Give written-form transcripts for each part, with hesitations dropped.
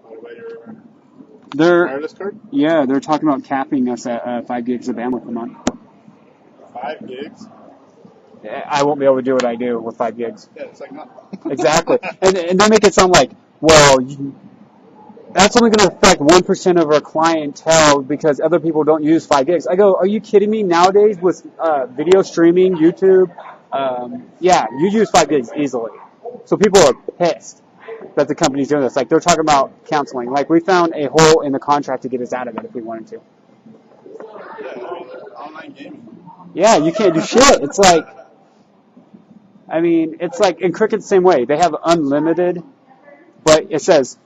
What about your They're wireless card? yeah, they're talking about capping us at 5 gigs of bandwidth a month. 5 gigs? I won't be able to do what I do with 5 gigs. Yeah, it's like nothing. Exactly. And they make it sound like, well, that's only going to affect 1% of our clientele because other people don't use 5 gigs. I go, are you kidding me? Nowadays with video streaming, YouTube, yeah, you use 5 gigs easily. So people are pissed that the company's doing this. Like, they're talking about canceling. Like, we found a hole in the contract to get us out of it if we wanted to. Yeah, I mean, online gaming. Yeah, you can't do shit. It's like, I mean, it's like in Cricket the same way. They have unlimited, but it says,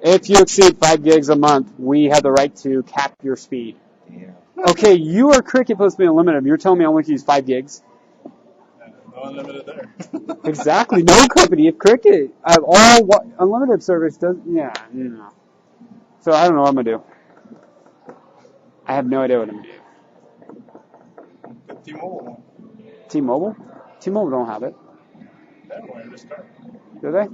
if you exceed 5 gigs a month, we have the right to cap your speed. Yeah. Okay, you are Cricket supposed to be unlimited. You're telling me I want to use 5 gigs? Yeah, no unlimited there. Exactly. No company. If Cricket, all unlimited service does, yeah, you know. So I don't know what I'm going to do. I have no idea what I'm going to do. Get T-Mobile. T-Mobile? T-Mobile don't have it. They have wireless card. Do they?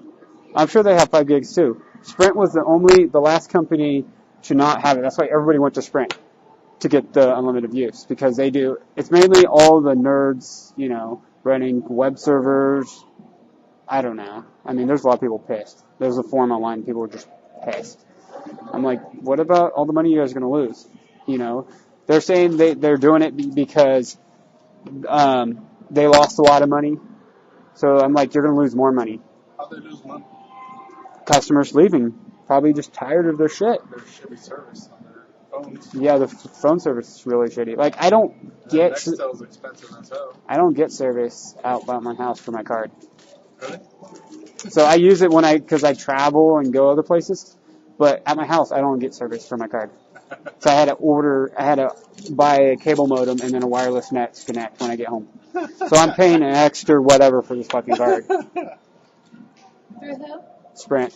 I'm sure they have 5 gigs too. Sprint was the last company to not have it. That's why everybody went to Sprint to get the unlimited use because they do. It's mainly all the nerds, you know, running web servers. I don't know. I mean, there's a lot of people pissed. There's a forum online and people were just pissed. I'm like, what about all the money you guys are going to lose? You know, they're saying they're doing it because they lost a lot of money. So I'm like, you're going to lose more money. How'd they lose money? Customers leaving, probably just tired of their shit. Their shitty service on their phones. Yeah, the phone service is really shitty. Like, I don't get Nextel's expensive as hell. I don't get service out by my house for my card. Really? So I use it because I travel and go other places. But at my house, I don't get service for my card. So I had to buy a cable modem and then a wireless net to connect when I get home. So I'm paying an extra whatever for this fucking card. Through who? Sprint.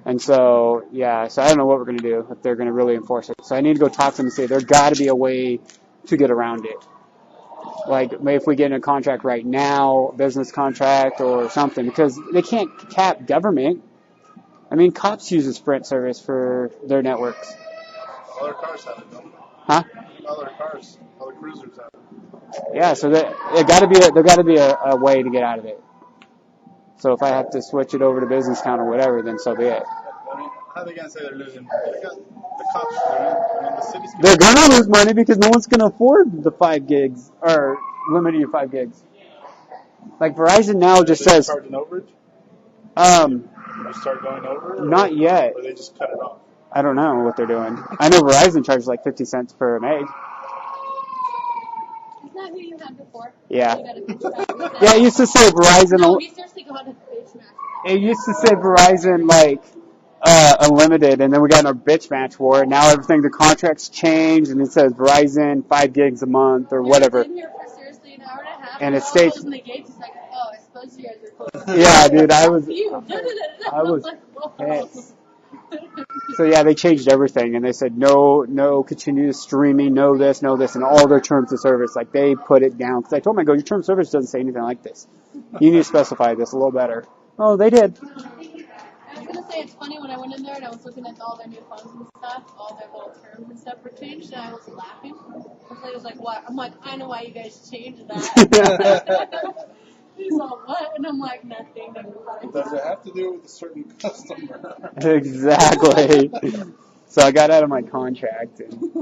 And so, yeah, so I don't know what we're going to do if they're going to really enforce it. So I need to go talk to them and say there's got to be a way to get around it. Like, maybe if we get in a contract right now, business contract or something, because they can't cap government. I mean, cops use a Sprint service for their networks. All their cars have it, don't they? Huh? All their cruisers have it. Yeah, so there got to be a way to get out of it. So if I have to switch it over to business account or whatever, then so be it. I mean, how are they going to say they're losing money? They got the cops doing it. I mean, the city's They're going to lose money because no one's going to afford the 5 gigs or limiting your 5 gigs. Like Verizon now just says, charging overage? You start going over? Not yet. Or they just cut it off? I don't know what they're doing. I know Verizon charges like 50 cents per meg. Isn't that who you had before? Yeah. You got a bitch match with them? Yeah, it used to say Verizon. No, we seriously got a bitch match. It used to say Verizon like unlimited, and then we got in our bitch match war. Now everything, the contracts changed, and it says Verizon 5 gigs a month or whatever. I was in here for seriously an hour and a half. And it states. Closing the gates, it's like, oh, I suppose you guys are closed. Yeah, dude, I was like, whoa. pissed. So yeah, they changed everything, and they said no continuous streaming, no this, and all their terms of service, like they put it down. Because I told them, I go, your terms of service doesn't say anything like this. You need to specify this a little better. Oh, they did. I was going to say, it's funny, when I went in there and I was looking at all their new phones and stuff, all their little terms and stuff were changed, and I was laughing. The lady was like, what? I'm like, I know why you guys changed that. He's all, what? And I'm like, nothing. Does it have to do with a certain customer? Exactly. So I got out of my contract.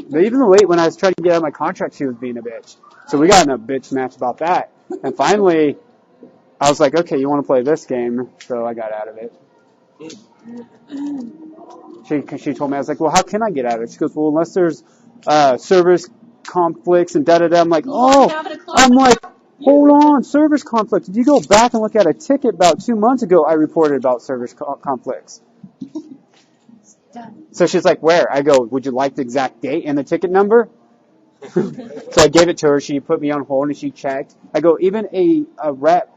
But even when I was trying to get out of my contract, she was being a bitch. So we got in a bitch match about that. And finally, I was like, okay, you want to play this game? So I got out of it. She told me, I was like, well, how can I get out of it? She goes, well, unless there's service conflicts and da-da-da. I'm like, hold on, service conflicts. Did you go back and look at a ticket about 2 months ago? I reported about service conflicts. So she's like, where? I go, would you like the exact date and the ticket number? So I gave it to her. She put me on hold and she checked. I go, even a rep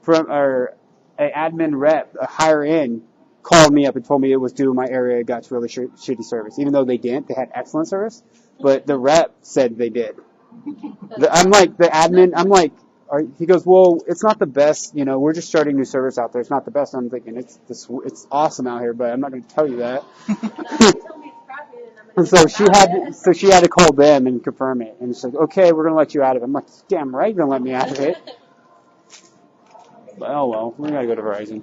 or an admin rep, a higher end, called me up and told me it was due to my area got really shitty service. Even though they didn't, they had excellent service. But the rep said they did. I'm like, the admin, I'm like, he goes, well, it's not the best. You know, we're just starting new service out there. It's not the best. I'm thinking it's awesome out here, but I'm not going to tell you that. And so she had to call them and confirm it. And she's like, okay, we're going to let you out of it. I'm like, damn right, you're going to let me out of it. But, oh well, we got to go to Verizon.